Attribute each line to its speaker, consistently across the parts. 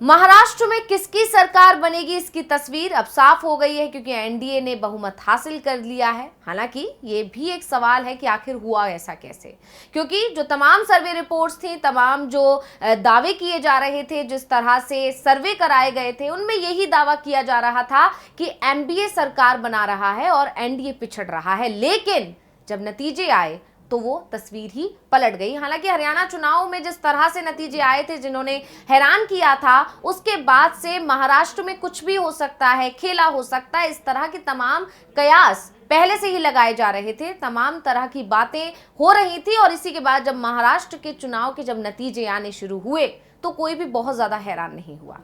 Speaker 1: महाराष्ट्र में किसकी सरकार बनेगी, इसकी तस्वीर अब साफ हो गई है क्योंकि एनडीए ने बहुमत हासिल कर लिया है। हालांकि ये भी एक सवाल है कि आखिर हुआ ऐसा कैसे, क्योंकि जो तमाम सर्वे रिपोर्ट्स थी, तमाम जो दावे किए जा रहे थे, जिस तरह से सर्वे कराए गए थे, उनमें यही दावा किया जा रहा था कि एनडीए सरकार बना रहा है और एनडीए पिछड़ रहा है। लेकिन जब नतीजे आए तो वो तस्वीर ही पलट गई। हालांकि हरियाणा चुनाव में जिस तरह से नतीजे आए थे, जिन्होंने हैरान किया था, उसके बाद से महाराष्ट्र में कुछ भी हो सकता है, खेला हो सकता है, इस तरह की तमाम कयास पहले से ही लगाए जा रहे थे, तमाम तरह की बातें हो रही थी। और इसी के बाद जब महाराष्ट्र के चुनाव के जब नतीजे आने शुरू हुए तो कोई भी बहुत ज्यादा हैरान नहीं हुआ।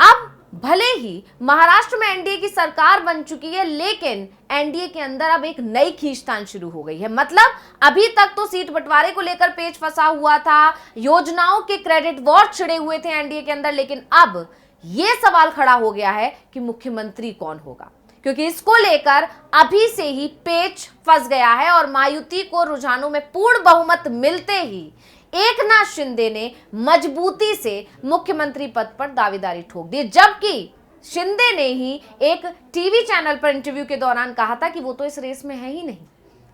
Speaker 1: अब भले ही महाराष्ट्र में एनडीए की सरकार बन चुकी है, लेकिन एनडीए के अंदर अब एक नई खींचतान शुरू हो गई है। मतलब अभी तक तो सीट बंटवारे को लेकर पेच फंसा हुआ था, योजनाओं के क्रेडिट वॉर छिड़े हुए थे एनडीए के अंदर, लेकिन अब यह सवाल खड़ा हो गया है कि मुख्यमंत्री कौन होगा, क्योंकि इसको लेकर अभी से ही पेच फंस गया है। और महायुति को रुझानों में पूर्ण बहुमत मिलते ही एकनाथ शिंदे ने मजबूती से मुख्यमंत्री पद पर दावेदारी ठोक दी, जबकि शिंदे ने ही एक टीवी चैनल पर इंटरव्यू के दौरान कहा था कि वो तो इस रेस में है ही नहीं।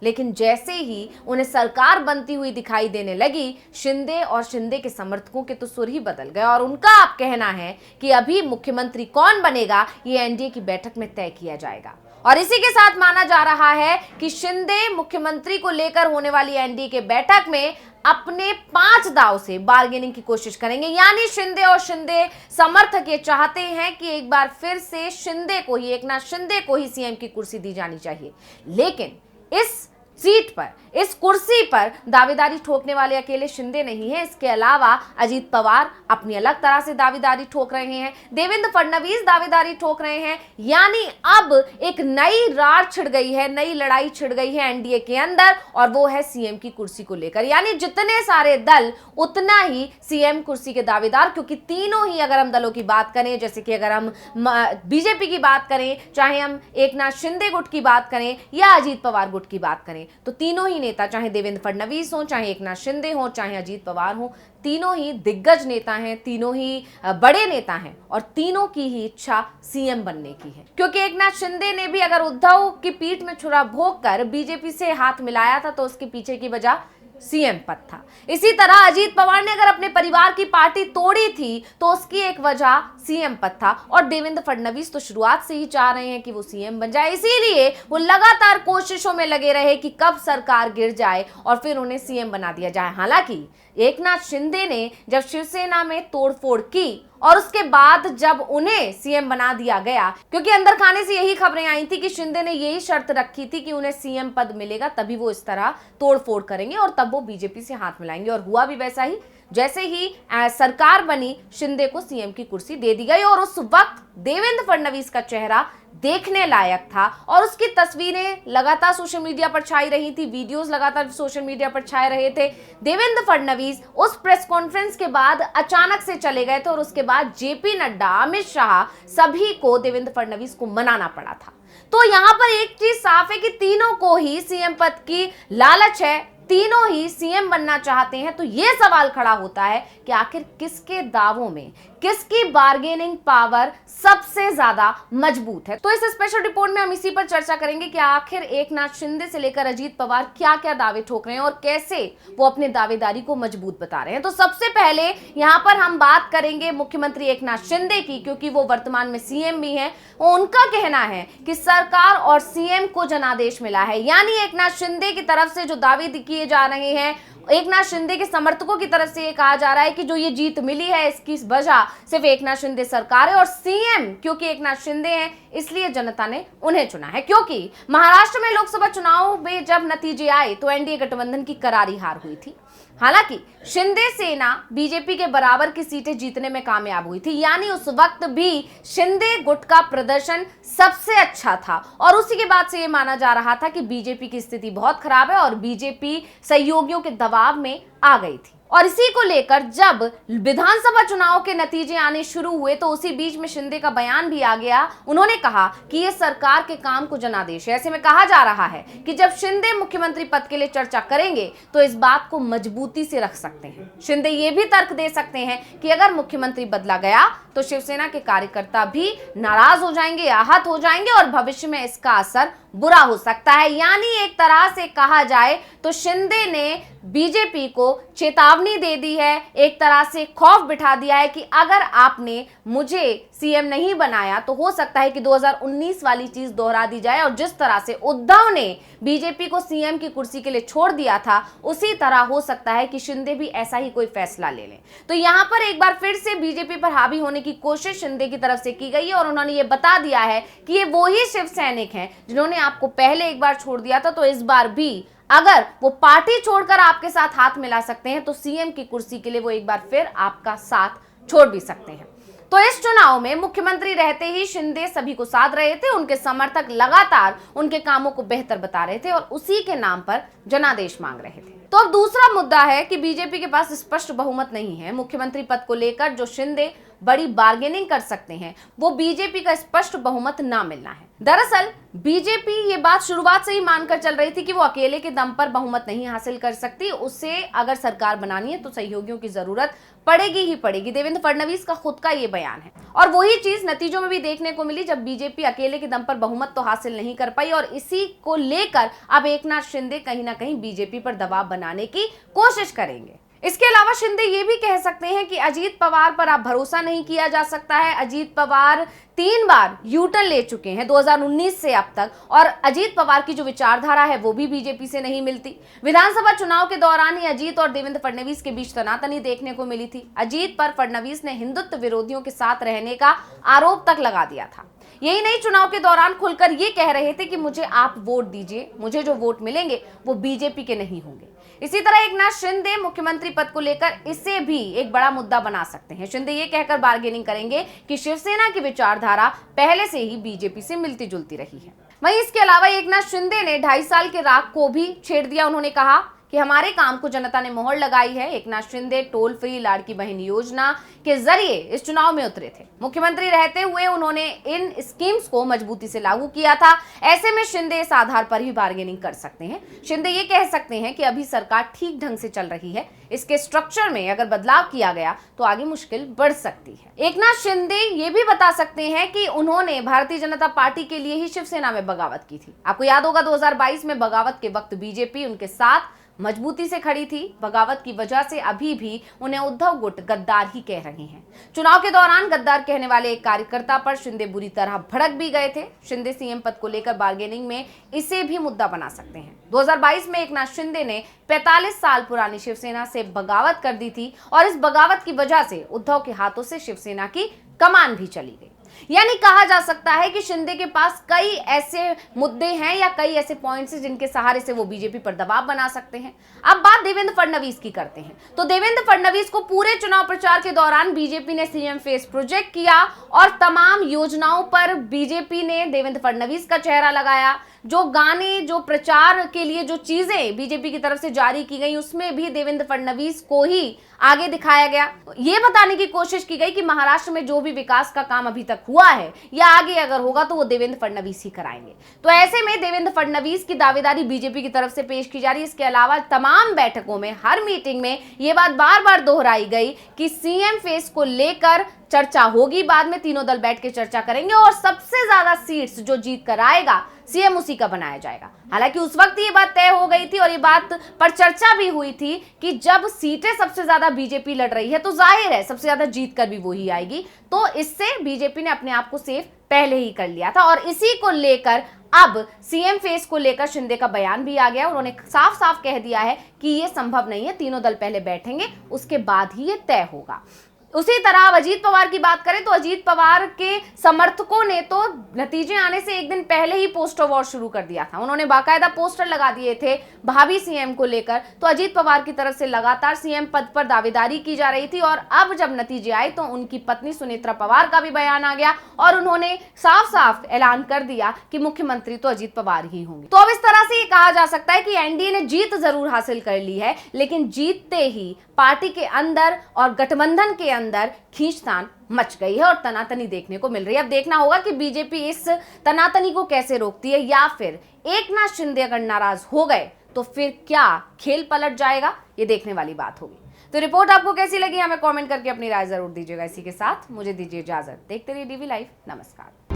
Speaker 1: लेकिन जैसे ही उन्हें सरकार बनती हुई दिखाई देने लगी, शिंदे और शिंदे के समर्थकों के तो सुर ही बदल गए और उनका आप कहना है कि अभी मुख्यमंत्री कौन बनेगा ये एनडीए की बैठक में तय किया जाएगा। और इसी के साथ माना जा रहा है कि शिंदे मुख्यमंत्री को लेकर होने वाली एनडीए के बैठक में अपने 5 दाव से बार्गेनिंग की कोशिश करेंगे। यानी शिंदे और शिंदे समर्थक ये चाहते हैं कि एक बार फिर से शिंदे को ही, एकनाथ शिंदे को ही सीएम की कुर्सी दी जानी चाहिए। लेकिन इस सीट पर, इस कुर्सी पर दावेदारी ठोकने वाले अकेले शिंदे नहीं है। इसके अलावा अजीत पवार अपनी अलग तरह से दावेदारी ठोक रहे हैं, देवेंद्र फडणवीस दावेदारी ठोक रहे हैं। यानी अब एक नई रार छिड़ गई है, नई लड़ाई छिड़ गई है एनडीए के अंदर, और वो है सीएम की कुर्सी को लेकर। यानी जितने सारे दल उतना ही सीएम कुर्सी के दावेदार, क्योंकि तीनों ही, अगर हम दलों की बात करें, जैसे कि अगर हम बीजेपी की बात करें, चाहे हम एकनाथ शिंदे गुट की बात करें या अजीत पवार गुट की बात करें, तो तीनों ही नेता, चाहे देवेंद्र फडणवीस हो, चाहे एकनाथ शिंदे हो, चाहे अजीत पवार हो, तीनों ही दिग्गज नेता हैं, तीनों ही बड़े नेता हैं और तीनों की ही इच्छा सीएम बनने की है। क्योंकि एकनाथ शिंदे ने भी अगर उद्धव की पीठ में छुरा भोंक कर बीजेपी से हाथ मिलाया था तो उसके पीछे की वजह सीएम पद था। इसी तरह अजीत पवार ने अगर अपने परिवार की पार्टी तोड़ी थी तो उसकी एक वजह सीएम पद था। और देवेंद्र फडणवीस तो शुरुआत से ही चाह रहे हैं कि वो सीएम बन जाए, इसीलिए वो लगातार कोशिशों में लगे रहे कि कब सरकार गिर जाए और फिर उन्हें सीएम बना दिया जाए। हालांकि एकनाथ शिंदे ने जब शिवसेना में तोड़फोड़ की और उसके बाद जब उन्हें सीएम बना दिया गया, क्योंकि अंदर खाने से यही खबरें आई थी कि शिंदे ने यही शर्त रखी थी कि उन्हें सीएम पद मिलेगा तभी वो इस तरह तोड़फोड़ करेंगे और तब वो बीजेपी से हाथ मिलाएंगे। और हुआ भी वैसा ही। जैसे ही सरकार बनी, शिंदे को सीएम की कुर्सी दे दी गई और उस वक्त देवेंद्र फडणवीस का चेहरा देखने लायक था और उसकी तस्वीरें लगातार सोशल मीडिया पर छाई रही थी, वीडियोस लगातार सोशल मीडिया पर छाए रहे थे। देवेंद्र फडणवीस उस प्रेस कॉन्फ्रेंस के बाद अचानक से चले गए थे और उसके बाद जेपी नड्डा, अमित शाह, सभी को देवेंद्र फडणवीस को मनाना पड़ा था। तो यहां पर एक चीज साफ है कि तीनों को ही सीएम पद की लालच है, तीनों ही सीएम बनना चाहते हैं। तो यह सवाल खड़ा होता है कि आखिर किसके दावों में, किसकी बार्गेनिंग पावर सबसे ज्यादा मजबूत है। तो इस स्पेशल रिपोर्ट में हम इसी पर चर्चा करेंगे कि आखिर एकनाथ शिंदे से लेकर अजीत पवार क्या क्या दावे ठोक रहे हैं और कैसे वो अपने दावेदारी को मजबूत बता रहे हैं। तो सबसे पहले यहां पर हम बात करेंगे मुख्यमंत्री एकनाथ शिंदे की, क्योंकि वो वर्तमान में सीएम भी हैं। उनका कहना है कि सरकार और सीएम को जनादेश मिला है। यानी एकनाथ शिंदे की तरफ से जो दावे किए जा रहे हैं, एकनाथ शिंदे के समर्थकों की तरफ से ये कहा जा रहा है कि जो ये जीत मिली है इसकी वजह सिर्फ एकनाथ शिंदे सरकार है और सीएम क्योंकि एकनाथ शिंदे हैं इसलिए जनता ने उन्हें चुना है। क्योंकि महाराष्ट्र में लोकसभा चुनाव में जब नतीजे आए तो एनडीए गठबंधन की करारी हार हुई थी। हालांकि शिंदे सेना बीजेपी के बराबर की सीटें जीतने में कामयाब हुई थी। यानी उस वक्त भी शिंदे गुट का प्रदर्शन सबसे अच्छा था और उसी के बाद से यह माना जा रहा था कि बीजेपी की स्थिति बहुत खराब है और बीजेपी सहयोगियों के दबाव में आ गई थी। और इसी को लेकर जब विधानसभा चुनाव के नतीजे आने शुरू हुए तो उसी बीच में शिंदे का बयान भी आ गया। उन्होंने कहा कि ये सरकार के काम को जनादेश है। ऐसे में कहा जा रहा है कि जब शिंदे मुख्यमंत्री पद के लिए चर्चा करेंगे तो इस बात को मजबूती से रख सकते हैं। शिंदे ये भी तर्क दे सकते हैं कि अगर मुख्यमंत्री बदला गया तो शिवसेना के कार्यकर्ता भी नाराज हो जाएंगे, आहत हो जाएंगे और भविष्य में इसका असर बुरा हो सकता है। यानी एक तरह से कहा जाए तो शिंदे ने बीजेपी को चेतावनी दे दी है, एक तरह से खौफ बिठा दिया है कि अगर आपने मुझे सीएम नहीं बनाया तो हो सकता है कि 2019 वाली चीज दोहरा दी जाए और जिस तरह से उद्धव ने बीजेपी को सीएम की कुर्सी के लिए छोड़ दिया था उसी तरह हो सकता है कि शिंदे भी ऐसा ही कोई फैसला ले लें। तो यहां पर एक बार फिर से बीजेपी पर हावी होने की कोशिश शिंदे की तरफ से की गई है और उन्होंने ये बता दिया है कि ये वो ही शिव सैनिक हैं जिन्होंने आपको पहले एक बार छोड़ दिया था, तो इस बार भी अगर वो पार्टी छोड़कर आपके साथ हाथ मिला सकते हैं तो सीएम की कुर्सी के लिए वो एक बार फिर आपका साथ छोड़ भी सकते हैं। तो इस चुनाव में मुख्यमंत्री रहते ही शिंदे सभी को साध रहे थे, उनके समर्थक लगातार उनके कामों को बेहतर बता रहे थे और उसी के नाम पर जनादेश मांग रहे थे। तो अब दूसरा मुद्दा है कि बीजेपी के पास स्पष्ट बहुमत नहीं है। मुख्यमंत्री पद को लेकर जो शिंदे बड़ी बार्गेनिंग कर सकते हैं वो बीजेपी का स्पष्ट बहुमत ना मिलना है। दरअसल बीजेपी ये बात शुरुआत से ही मानकर चल रही थी कि वो अकेले के दम पर बहुमत नहीं हासिल कर सकती, उसे अगर सरकार बनानी है तो सहयोगियों की जरूरत पड़ेगी ही पड़ेगी। देवेंद्र फडणवीस का खुद का ये बयान है और वही चीज नतीजों में भी देखने को मिली जब बीजेपी अकेले के दम पर बहुमत तो हासिल नहीं कर पाई और इसी को लेकर अब एकनाथ शिंदे कहीं ना कहीं बीजेपी पर दबाव बनाने की कोशिश करेंगे। इसके अलावा शिंदे ये भी कह सकते हैं कि अजीत पवार पर आप भरोसा नहीं किया जा सकता है। अजीत पवार 3 बार यूटर्न ले चुके हैं 2019 से अब तक और अजीत पवार की जो विचारधारा है वो भी बीजेपी से नहीं मिलती। विधानसभा चुनाव के दौरान ही अजीत और देवेंद्र फडणवीस के बीच तनातनी देखने को मिली थी। अजीत पर फडणवीस ने हिंदुत्व विरोधियों के साथ रहने का आरोप तक लगा दिया था। यही नहीं, चुनाव के दौरान खुलकर ये कह रहे थे कि मुझे आप वोट दीजिए, मुझे जो वोट मिलेंगे वो बीजेपी के नहीं होंगे। इसी तरह एकनाथ शिंदे मुख्यमंत्री पद को लेकर इसे भी एक बड़ा मुद्दा बना सकते हैं। शिंदे ये कहकर बार्गेनिंग करेंगे कि शिवसेना की विचारधारा पहले से ही बीजेपी से मिलती जुलती रही है। वहीं इसके अलावा एकनाथ शिंदे ने 2.5 साल के राग को भी छेड़ दिया। उन्होंने कहा कि हमारे काम को जनता ने मोहर लगाई है। एकनाथ शिंदे टोल फ्री लाड़की बहन योजना के जरिए इस चुनाव में उतरे थे। मुख्यमंत्री रहते हुए उन्होंने इन स्कीम्स को मजबूती से लागू किया था। ऐसे में शिंदे इस आधार पर ही बार्गेनिंग कर सकते हैं। शिंदे ये कह सकते हैं कि अभी सरकार ठीक ढंग से चल रही है, इसके स्ट्रक्चर में अगर बदलाव किया गया तो आगे मुश्किल बढ़ सकती है। एकनाथ शिंदे ये भी बता सकते हैं कि उन्होंने भारतीय जनता पार्टी के लिए ही शिवसेना में बगावत की थी। आपको याद होगा 2022 में बगावत के वक्त बीजेपी उनके साथ मजबूती से खड़ी थी। बगावत की वजह से अभी भी उन्हें उद्धव गुट गद्दार ही कह रहे हैं। चुनाव के दौरान गद्दार कहने वाले एक कार्यकर्ता पर शिंदे बुरी तरह भड़क भी गए थे। शिंदे सीएम पद को लेकर बार्गेनिंग में इसे भी मुद्दा बना सकते हैं। 2022 में एकनाथ शिंदे ने 45 साल पुरानी शिवसेना से बगावत कर दी थी और इस बगावत की वजह से उद्धव के हाथों से शिवसेना की कमान भी चली गई। यानी कहा जा सकता है कि शिंदे के पास कई ऐसे मुद्दे हैं या कई ऐसे पॉइंट्स हैं जिनके सहारे से वो बीजेपी पर दबाव बना सकते हैं। अब बात देवेंद्र फडणवीस की करते हैं तो देवेंद्र फडणवीस को पूरे चुनाव प्रचार के दौरान बीजेपी ने सीएम फेस प्रोजेक्ट किया और तमाम योजनाओं पर बीजेपी ने देवेंद्र फडणवीस का चेहरा लगाया। जो गाने, जो प्रचार के लिए जो चीजें बीजेपी की तरफ से जारी की गई उसमें भी देवेंद्र फडणवीस को ही आगे दिखाया गया। ये बताने की कोशिश की गई कि महाराष्ट्र में जो भी विकास का काम अभी तक हुआ है या आगे अगर होगा तो वो देवेंद्र फडणवीस ही कराएंगे। तो ऐसे में देवेंद्र फडणवीस की दावेदारी बीजेपी की तरफ से पेश की जा रही है। इसके अलावा तमाम बैठकों में, हर मीटिंग में ये बात बार बार दोहराई गई कि सीएम फेस को लेकर चर्चा होगी। बाद में तीनों दल बैठ के चर्चा करेंगे और सबसे ज्यादा सीट्स जो जीत कर आएगा सीएम उसी का बनाया जाएगा। हालांकि उस वक्त ये बात तय हो गई थी और ये बात पर चर्चा भी हुई थी कि जब सीटें सबसे ज्यादा बीजेपी लड़ रही है तो जाहिर है सबसे ज्यादा जीत कर भी वही आएगी। तो इससे बीजेपी ने अपने आप को सेफ पहले ही कर लिया था और इसी को लेकर अब सीएम फेस को लेकर शिंदे का बयान भी आ गया। उन्होंने साफ साफ कह दिया है कि ये संभव नहीं है, तीनों दल पहले बैठेंगे उसके बाद ही ये तय होगा। उसी तरह अब अजीत पवार की बात करें तो अजीत पवार के समर्थकों ने तो नतीजे आने से एक दिन पहले ही पोस्टर वॉर शुरू कर दिया था। उन्होंने बाकायदा पोस्टर लगा दिए थे भावी सीएम को लेकर। तो अजीत पवार की तरफ से लगातार सीएम पद पर दावेदारी की जा रही थी और अब जब नतीजे आए तो उनकी पत्नी सुनेत्रा पवार का भी बयान आ गया और उन्होंने साफ साफ ऐलान कर दिया कि मुख्यमंत्री तो अजीत पवार ही होंगे। तो अब इस तरह से ये कहा जा सकता है कि एनडीए ने जीत जरूर हासिल कर ली है, लेकिन जीतते ही पार्टी के अंदर और गठबंधन के अंदर खींचतान मच गई है और तनातनी देखने को मिल रही है। अब देखना होगा कि बीजेपी इस तनातनी को कैसे रोकती है, या फिर एकनाथ शिंदे अगर नाराज हो गए तो फिर क्या खेल पलट जाएगा, ये देखने वाली बात होगी। तो रिपोर्ट आपको कैसी लगी हमें कमेंट करके अपनी राय जरूर दीजिएगा। इसी के साथ मुझे दीजिए इजाजत। देखते रहिए डीवी लाइव। नमस्कार।